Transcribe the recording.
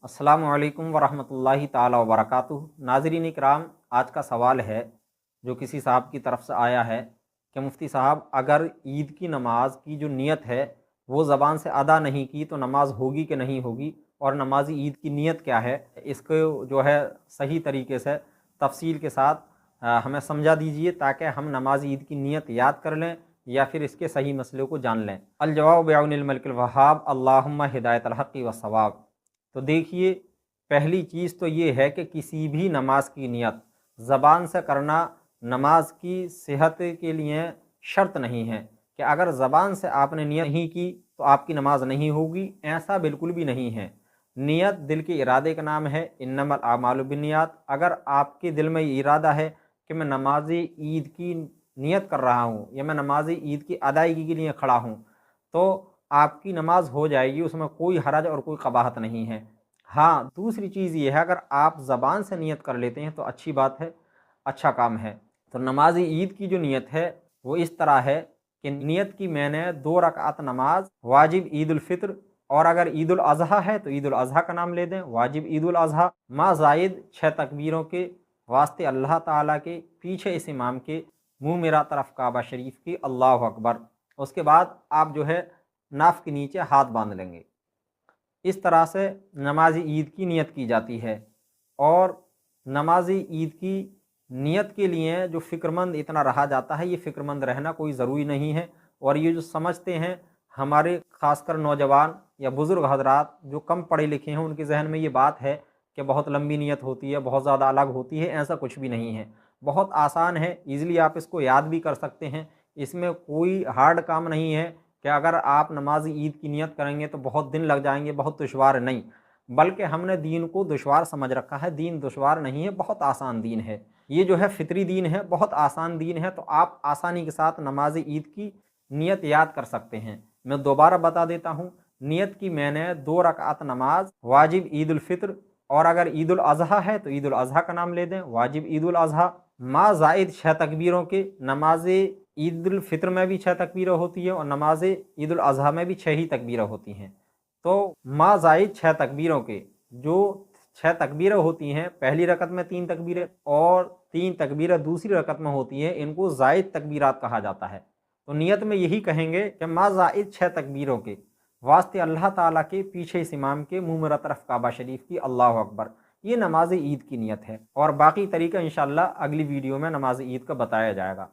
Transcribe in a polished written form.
अस्सलामु अलैकुम वरहमतुल्लाहि ताला वबरकातुहू। नाज़रीन इकराम, आज का सवाल है जो किसी साहब की तरफ से आया है कि मुफ्ती साहब, अगर ईद की नमाज की जो नियत है वो ज़बान से अदा नहीं की तो नमाज होगी कि नहीं होगी, और नमाजी ईद की नियत क्या है, इसको जो है सही तरीके से तफसील के साथ हमें समझा दीजिए ताकि हम नमाजी ईद की नियत याद कर लें या फिर इसके सही मसले को जान लें। अल जवाब बिअउनिल मलिकिल वहाब, अल्लाहुम्मा हिदायतल हक़्क़ि वस्सवाब। तो देखिए, पहली चीज़ तो ये है कि किसी भी नमाज की नियत ज़बान से करना नमाज की सेहत के लिए शर्त नहीं है कि अगर ज़बान से आपने नियत नहीं की तो आपकी नमाज नहीं होगी, ऐसा बिल्कुल भी नहीं है। नियत दिल के इरादे का नाम है, इन्नमल आमालु बिन्नियात। अगर आपके दिल में ये इरादा है कि मैं नमाज ईद की नियत कर रहा हूँ या मैं नमाज ईद की अदायगी के लिए खड़ा हूँ, तो आपकी नमाज हो जाएगी, उसमें कोई हरज और कोई कबाहत नहीं है। हाँ, दूसरी चीज़ ये है, अगर आप ज़बान से नियत कर लेते हैं तो अच्छी बात है, अच्छा काम है। तो नमाज ईद की जो नियत है वो इस तरह है कि नियत की मैंने 2 रकात नमाज वाजिब ईद उल फित्र, और अगर ईद उल अज़हा है तो ईद उल अज़हा का नाम ले दें, वाजिब ईद उल अज़हा माँ ज़ायद 6 तकबीरों के वास्ते अल्लाह ताला के, पीछे इस इमाम के, मुँह मेरा तरफ काबा शरीफ की, अल्लाह अकबर। उसके बाद आप जो है नाफ के नीचे हाथ बांध लेंगे। इस तरह से नमाज ईद की नियत की जाती है। और नमाज ईद की नियत के लिए जो फ़िक्रमंद इतना रहा जाता है, ये फ़िक्रमंद रहना कोई ज़रूरी नहीं है। और ये जो समझते हैं हमारे ख़ासकर नौजवान या बुज़ुर्ग हज़रात जो कम पढ़े लिखे हैं, उनके जहन में ये बात है कि बहुत लंबी नियत होती है, बहुत ज़्यादा अलग होती है। ऐसा कुछ भी नहीं है, बहुत आसान है, ईज़िली आप इसको याद भी कर सकते हैं। इसमें कोई हार्ड काम नहीं है कि अगर आप नमाज ईद की नियत करेंगे तो बहुत दिन लग जाएंगे, बहुत दुश्वार नहीं। बल्कि हमने दीन को दुश्वार समझ रखा है। दीन दुश्वार नहीं है, बहुत आसान दीन है। ये जो है फितरी दीन है, बहुत आसान दीन है। तो आप आसानी के साथ नमाज ईद की नियत याद कर सकते हैं। मैं दोबारा बता देता हूँ, नियत की मैंने 2 रकात नमाज वाजिब ईद उल फित्र, और अगर ईद उल अज़हा है तो ईद उल अज़हा का नाम ले दें, वाजिब ईद उल अज़हा माँ ज़ायद 6 तकबीरों के। नमाज ईद उल फित्र में भी 6 तकबीरें होती है और नमाज ईद उल अज़हा में भी 6 ही तकबीरें होती हैं। तो माँ ज़ायद 6 तकबीरों के जो 6 तकबीरें होती हैं, पहली रकत में 3 तकबीरें और 3 तकबीरें दूसरी रकत में होती हैं, इनको ज़ायद तकबीरात कहा जाता है। तो नियत में यही कहेंगे कि माँ ज़ायद 6 तकबीरों के वास्ते अल्लाह ताला के, पीछे इस इमाम के, मुँह मेरा तरफ काबा शरीफ की, अल्लाह अकबर। ये नमाज ईद की नियत है। और बाकी तरीका इंशाअल्लाह अगली वीडियो में नमाज ईद का बताया जाएगा।